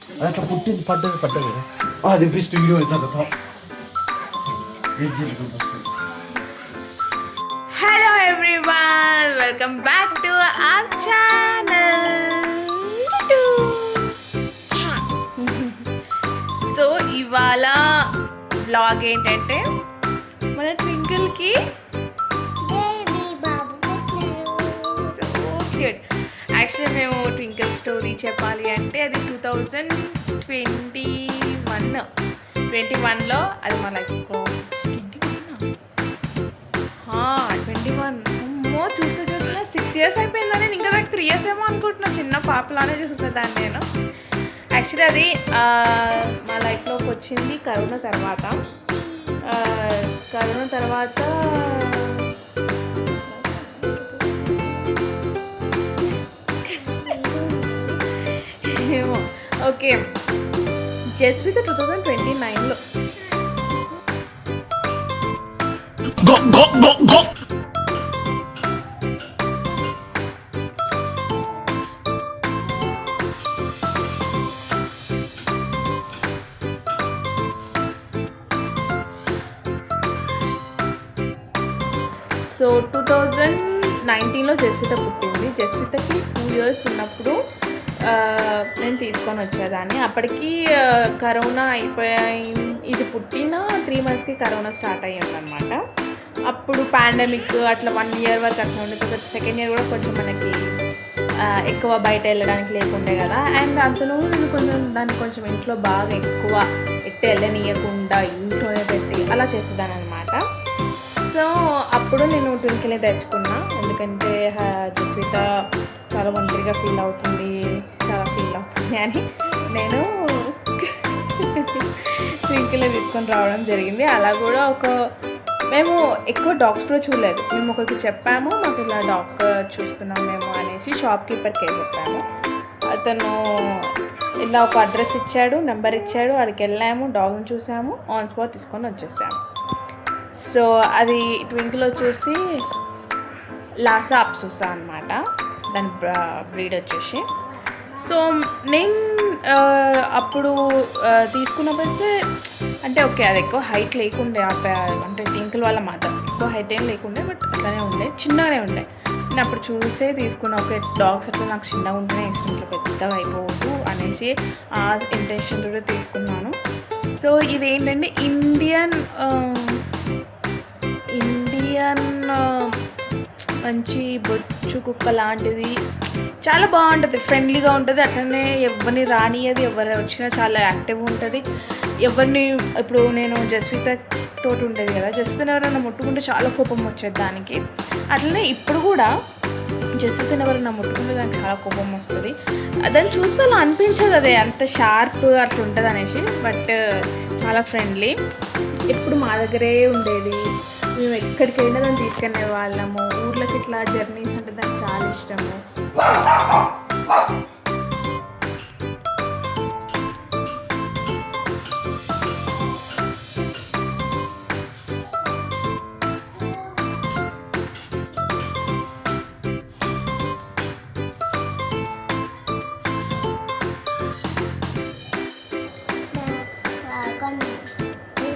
అది అట్లా పుట్టింది పడ్డది అది ఫస్ట్ వీడియో అవుతుంది. Hello everyone, welcome back to our channel. So ఇవాళ వ్లాగ్ ఏంటంటే మన ట్వింకిల్కి సో క్యూట్. యాక్చువల్లీ మేము ట్వింకిల్ స్టోరీ చెప్పాలి అంటే అది 2021లో అది మన లైఫ్ 21 అమ్మో చూస్తే 6 years అయిపోయిందని. ఇంకా నాకు 3 years ఏమో అనుకుంటున్నా, చిన్న పాపలానే చూసేదాన్ని నేను. యాక్చువల్లీ అది మా లైఫ్లోకి వచ్చింది కరోనా తర్వాత. ఏమో ఓకే, జస్విత 2029లో. సో 2019లో జస్విత పుట్టింది. జస్వితకి 2 years ఉన్నప్పుడు నేను తీసుకొని వచ్చేదాన్ని. అప్పటికి కరోనా ఇది పుట్టిన 3 monthsకి కరోనా స్టార్ట్ అయ్యిందనమాట. అప్పుడు పాండమిక్ అట్లా 1 year వరకు అట్లా ఉండేది. సెకండ్ ఇయర్ కూడా కొంచెం మనకి ఎక్కువ బయట వెళ్ళడానికి లేకుండే కదా. అండ్ అంతలో నేను దాన్ని కొంచెం ఇంట్లో బాగా ఎక్కువ ఎట్టు వెళ్ళనీయకుండా ఇంట్లోనే పెట్టి అలా చేసేదాన్ని అనమాట. సో అప్పుడు నేను ట్వింకిల్ని తెచ్చుకున్నా, ఎందుకంటే జస్విత చాలా ఒంటరిగా ఫీల్ అవుతుంది అని నేను ట్వింకిల్ని తీసుకొని రావడం జరిగింది. అలా కూడా మేము ఎక్కువ డాగ్స్ కూడా చూడలేదు. మేము ఒకరికి చెప్పాము, మాకు ఇలా డాగ్ చూస్తున్నాం మేము అనేసి షాప్ కీపర్కి చెప్పాము. అతను ఇలా ఒక అడ్రస్ ఇచ్చాడు, నెంబర్ ఇచ్చాడు, అక్కడికి వెళ్ళాము, డాగ్ని చూసాము, ఆన్ స్పాట్ తీసుకొని వచ్చేసాము. సో అది ట్వింకిల్ వచ్చేసి లాసా అప్సూసా అనమాట, దాని బ్రీడ్ వచ్చేసి. సో నేను అప్పుడు తీసుకున్నప్పుడైతే అంటే ఓకే, అది ఎక్కువ హైట్ లేకుండే, అంటే ట్వింకిల్ వాళ్ళ మదర్ ఎక్కువ హైట్ ఏం లేకుండే, బట్ అట్లనే ఉండే, చిన్నగానే ఉండే. నేను అప్పుడు చూసే తీసుకున్న, ఓకే డాగ్స్ అట్లా నాకు చిన్నగా ఉంటేనే ఇష్టం, ఇట్లా పెద్దగా అయిపోవద్దు అనేసి ఆ ఇంటెన్షన్తో తీసుకున్నాను. సో ఇదేంటంటే ఇండియన్ మంచి బొచ్చు కుక్క లాంటిది, చాలా బాగుంటుంది, ఫ్రెండ్లీగా ఉంటుంది. అట్లనే ఎవరిని రానియది, ఎవరు వచ్చినా చాలా యాక్టివ్గా ఉంటుంది. ఎవరిని ఇప్పుడు నేను జస్విత తోటి ఉండేది కదా, జస్వితను ఎవరైనా ముట్టుకుంటే చాలా కోపం వచ్చేది దానికి. అట్లనే ఇప్పుడు కూడా జస్వితను ఎవరైనా ముట్టుకుంటే దానికి చాలా కోపం వస్తుంది. దాన్ని చూస్తే అలా అనిపించదు అదే అంత షార్ప్ అట్లా ఉంటుంది అనేసి, బట్ చాలా ఫ్రెండ్లీ. ఎప్పుడు మా దగ్గరే ఉండేది, మేము ఎక్కడికైనా దాన్ని తీసుకెళ్ళే వాళ్ళము. ఊర్లోకి ఇట్లా జర్నీస్ అంటే దానికి చాలా ఇష్టము.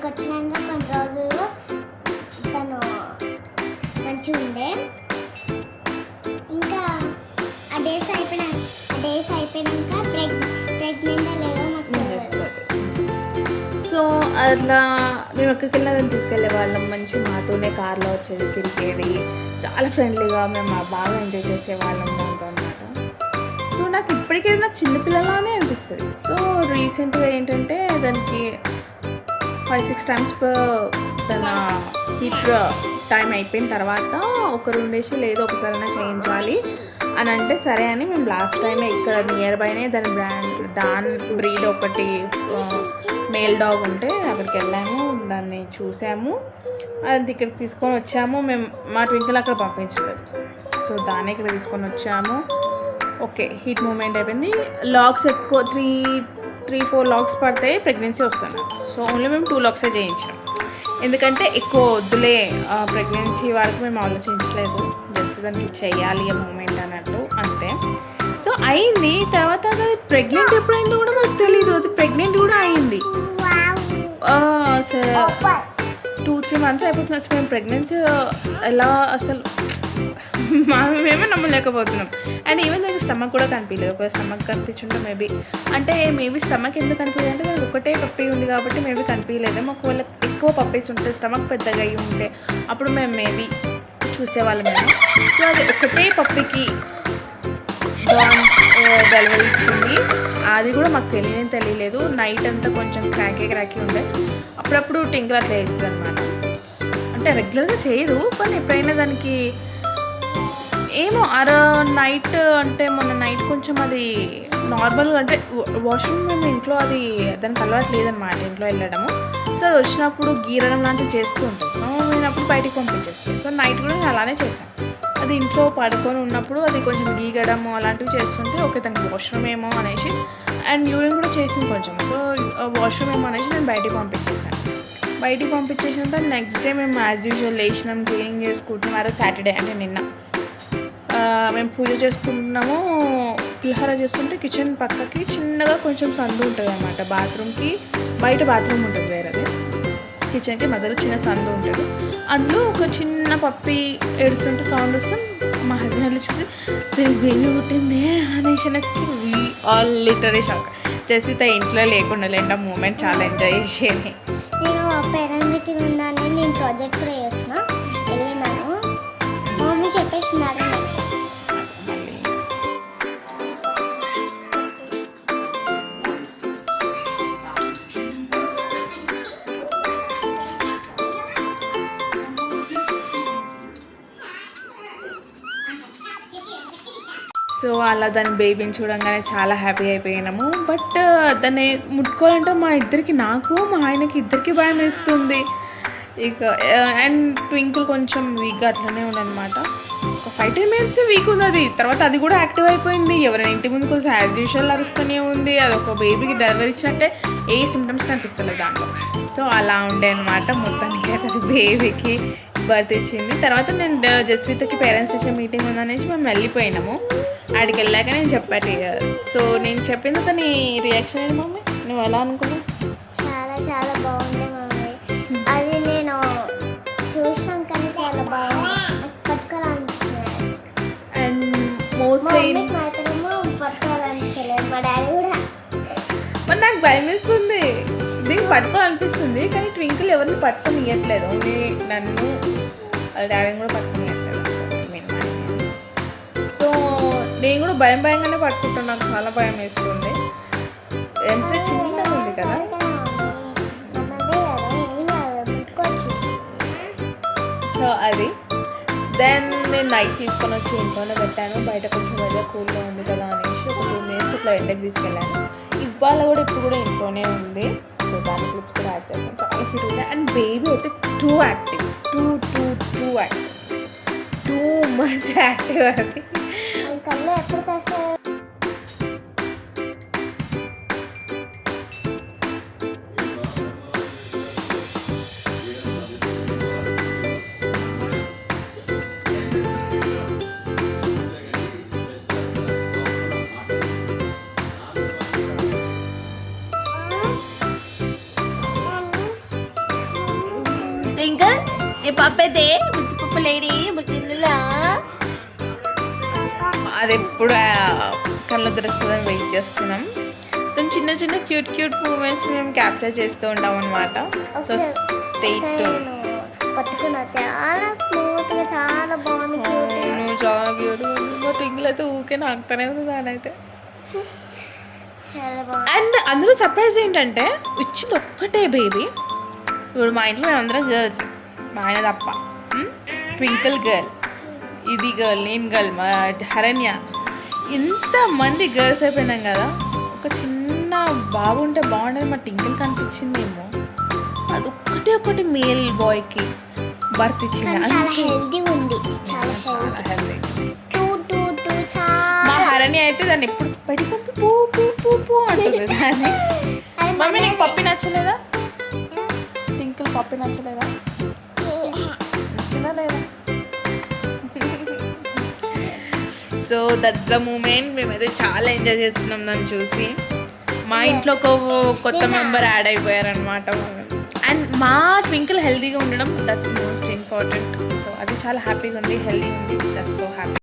వచ్చినాక కొన్ని రోజులు తను మంచిగా ఉండే. ఇంకా ఆ డేస్ అయిపోయినాక ప్రెగ్నెంట్ లేదో నాకు తెలియదు. సో అట్లా మేము ఎక్కడికి వెళ్ళినా దాన్ని తీసుకెళ్ళే వాళ్ళం. మంచి మాతోనే కార్లో వచ్చేది, తిరిగేది, చాలా ఫ్రెండ్లీగా మేము బాగా ఎంజాయ్ చేసేవాళ్ళం దాంతో అనమాట. సో నాకు ఇప్పటికీ నాకు చిన్నపిల్లలానే అనిపిస్తుంది. సో రీసెంట్గా ఏంటంటే దానికి 5-6 times తన హీట్ టైం అయిపోయిన తర్వాత ఒకరు ఉండేసి లేదు ఒకసారైనా చేయించాలి అని అంటే సరే అని మేము లాస్ట్ టైమే ఇక్కడ నియర్ బైనే దాని బ్రీడ్ ఒకటి మేల్ డాగ్ ఉంటే అక్కడికి వెళ్ళాము, దాన్ని చూసాము, అది ఇక్కడికి తీసుకొని వచ్చాము. మేము మా ట్వింకిల్ అక్కడ పంపించలేదు, సో దాన్ని ఇక్కడ తీసుకొని వచ్చాము. ఓకే, హీట్ మూమెంట్ అయిపోయింది. లాగ్స్ ఎక్కువ 3-4 లాగ్స్ పడతాయి, ప్రెగ్నెన్సీ వస్తున్నాయి. సో ఓన్లీ మేము 2 లాగ్సే చేయించాం, ఎందుకంటే ఎక్కువ వద్దులే ప్రెగ్నెన్సీ వరకు మేము ఆలోచించలేదు, జస్ట్ దానికి చెయ్యాలి ఆ మూమెంట్ అన్నట్టు అంతే. సో అయింది. తర్వాత అది ప్రెగ్నెంట్ ఎప్పుడైందో కూడా మాకు తెలీదు. ప్రెగ్నెంట్ కూడా అయింది. అసలు ఓపర్ 2-3 months అయిపోతుంది. అసలు మేము ప్రెగ్నెన్సీ ఎలా అసలు మేమే నమ్మలేకపోతున్నాం. అండ్ ఈవెన్ దానికి స్టమక్ కూడా కనిపించలేదు. ఒకవేళ స్టమక్ కనిపించుంటే మేబీ స్టమక్ ఎందుకు కనిపించలేదు అంటే దానికి ఒకటే పప్పి ఉంది కాబట్టి మేబీ కనిపించలేదేమో. ఒకవేళ ఎక్కువ పప్పీస్ ఉంటే స్టమక్ పెద్దగా అయ్యి ఉంటే అప్పుడు మేము మేబీ చూసేవాళ్ళమేమో. సో అది ఒకటే పప్పికి డెలివరీ ఇచ్చింది. అది కూడా మాకు తెలియలేదు. నైట్ అంతా కొంచెం క్రాకీ ఉండే. అప్పుడప్పుడు టింకులు అట్లా వేస్తుంది అనమాట. అంటే రెగ్యులర్గా చేయదు, కానీ ఎప్పుడైనా దానికి ఏమో నైట్ అంటే మొన్న నైట్ కొంచెం అది నార్మల్గా అంటే వాష్రూమ్ మేము ఇంట్లో అది దానికి అలవాటు లేదనమాట ఇంట్లో వెళ్ళడము. సో అది వచ్చినప్పుడు గీరడం లాంటివి చేస్తూ ఉంటుంది. సో నేను అప్పుడు బయటికి పంపించేస్తాను. సో నైట్ కూడా నేను అలానే చేశాను. అది ఇంట్లో పడుకొని ఉన్నప్పుడు అది కొంచెం గీగడము అలాంటివి చేస్తుంటే ఓకే తనకి వాష్రూమ్ ఏమో అనేసి, అండ్ యూరిన్ కూడా చేసింది కొంచెం. సో వాష్రూమ్ ఏమో అనేసి నేను బయటికి పంపించేసాను. బయటికి పంపించేసినంత నెక్స్ట్ డే మేము యాజ్ యూజువల్ లేచినాం, క్లీనింగ్ చేసుకుంటున్నాం. ఆ రోజు సాటర్డే అంటే నిన్న మేము పూజ చేసుకుంటున్నాము. పులిహోర చేస్తుంటే కిచెన్ పక్కకి చిన్నగా కొంచెం సందు ఉంటుంది అన్నమాట. బాత్రూమ్కి బయట బాత్రూమ్ ఉంటుంది వేరేది, కిచెన్కి మధ్యలో చిన్న సందు ఉంటుంది. అందులో ఒక చిన్న పప్పి ఏడుస్తుంటే సౌండ్ వస్తే మా హస్బెండ్ వెళ్ళి చూసి దీనికి బేబీ పుట్టింది అనేసి we all literally shock. Jaswitha ఇంట్లో లేకుండా లేండి ఆ మూమెంట్ చాలా ఎంజాయ్ చేసేది. నేను పేరెంట్ మీటింగ్ ఉందని నేను ప్రాజెక్ట్ కూడా చేసిన వెళ్ళినాను. మమ్మీ చెప్పేసినారు. సో అలా దాని బేబీని చూడంగానే చాలా హ్యాపీ అయిపోయినాము. బట్ దాన్ని ముట్టుకోవాలంటే మా ఇద్దరికి, నాకు మా ఆయనకి ఇద్దరికి భయం వేస్తుంది. ఇక అండ్ ట్వింకిల్ కొంచెం వీక్గా అట్లనే ఉండనమాట. ఒక 5-10 minutes వీక్ ఉంది అది. తర్వాత అది కూడా యాక్టివ్ అయిపోయింది. ఎవరైనా ఇంటి ముందు కొంచెం యాజ్ యూజువల్ అరుస్తూనే ఉంది. అది ఒక బేబీకి డెలివరీ ఇచ్చినట్టే ఏ సిమ్టమ్స్ కనిపిస్తలేదు దాంట్లో. సో అలా ఉండే అనమాట. మొత్తానికి అయితే అది బేబీకి బర్త్ ఇచ్చింది. తర్వాత నేను జస్వితకి పేరెంట్స్ టీచర్ మీటింగ్ ఉందనేసి మేము వెళ్ళిపోయినాము. ఆడికి వెళ్ళాక నేను చెప్పాను. సో నేను చెప్పిన నీ రియాక్షన్ ఏంటి మమ్మీ? నువ్వు ఎలా అనుకున్నావు? చాలా చాలా బాగుంది మమ్మీ. అది నేను చూసాం కానీ చాలా బాగుంది. పట్టుకోవాలనిపించింది. అండ్ మోస్ట్లీ మాత్రమో పట్టుకోవాలనిపించలేదు. మా డాడీ కూడా. మరి నాకు భయం వేస్తుంది. దీనికి పట్టుకోవాలనిపిస్తుంది కానీ ట్వింకిల్ ఎవరిని పట్టుకోనియట్లేదు. ఓన్లీ నన్ను వాళ్ళ డాడీని కూడా పట్టుకోనియట్లేదు. సో నేను కూడా భయంగానే పట్టుకుంటాను. నాకు చాలా భయం వేస్తుంది. ఎంత చిన్నగా ఉంది కదా. సో అది దెన్ నేను నైట్ తీసుకొని వచ్చి ఇంట్లోనే పెట్టాను. బయట కొంచెం వెదర్ కూల్గా ఉంది కదా అనేసి ఒక 2 minutes ఇట్లా ఎండకి తీసుకెళ్ళాను. ఇవాళ కూడా ఇప్పుడు కూడా ఇంట్లోనే ఉంది. సో దాని క్లిప్స్ కూడా యాడ్ చేస్తాను. చాలా క్యూట్ ఉంది. అండ్ బేబీ అయితే two active, two active, too much active. అది కళ్ళు ఎప్పుడు తెస్తారు? ఇంకా ఏ పప్పైతే బుజ్జి పప్ప లేడీ బుజ్జిలా అది ఎప్పుడు కళ్ళు తెరుస్తుందని వెయిట్ చేస్తున్నాం. చిన్న చిన్న క్యూట్ మూమెంట్స్ మేము క్యాప్చర్ చేస్తూ ఉంటాం అనమాట. సో స్టేట్ పట్టుకున్నా చాలా స్మూత్గా చాలా బాగుంది. నువ్వు చాలా క్యూట్. మా టింగిల్ అయితే ఊకే నాకుతానే ఉంది దానైతే. చాలా బాగుంది. అండ్ అందులో సర్ప్రైజ్ ఏంటంటే ఇచ్చింది ఒక్కటే బేబీ. ఇప్పుడు మా ఇంట్లో మేమందరం గర్ల్స్, మా ఆయన తప్ప. ట్వింకిల్ గర్ల్, ఇది గర్ల్, నేను గర్ల్, మా హరణ్య, ఇంతమంది గర్ల్స్ అయిపోయినాం కదా. ఒక చిన్న బాబు ఉంటే బాగుండేది. మా టింకిల్ కనిపించిందేమో. అది ఒకటి మేల్ బాయ్కి బర్త్ ఇచ్చింది. మా హరణ్య అయితే దాన్ని ఎప్పుడు బయట పప్పి పూ అంటుంది దాన్ని. మమ్మీ నీకు పప్పి నచ్చలేదా? టింకిల్ పప్పి నచ్చలేదా? నచ్చిందా లేదా? So that's the moment. మేమైతే చాలా ఎంజాయ్ చేస్తున్నాం దాన్ని చూసి. మా ఇంట్లో ఒక కొత్త మెంబర్ యాడ్ అయిపోయారనమాట. అండ్ మా ట్వింకిల్ హెల్తీగా ఉండడం దట్స్ మోస్ట్ ఇంపార్టెంట్. సో అది చాలా హ్యాపీగా ఉంది, హెల్తీ ఉంది, దట్స్ సో హ్యాపీ.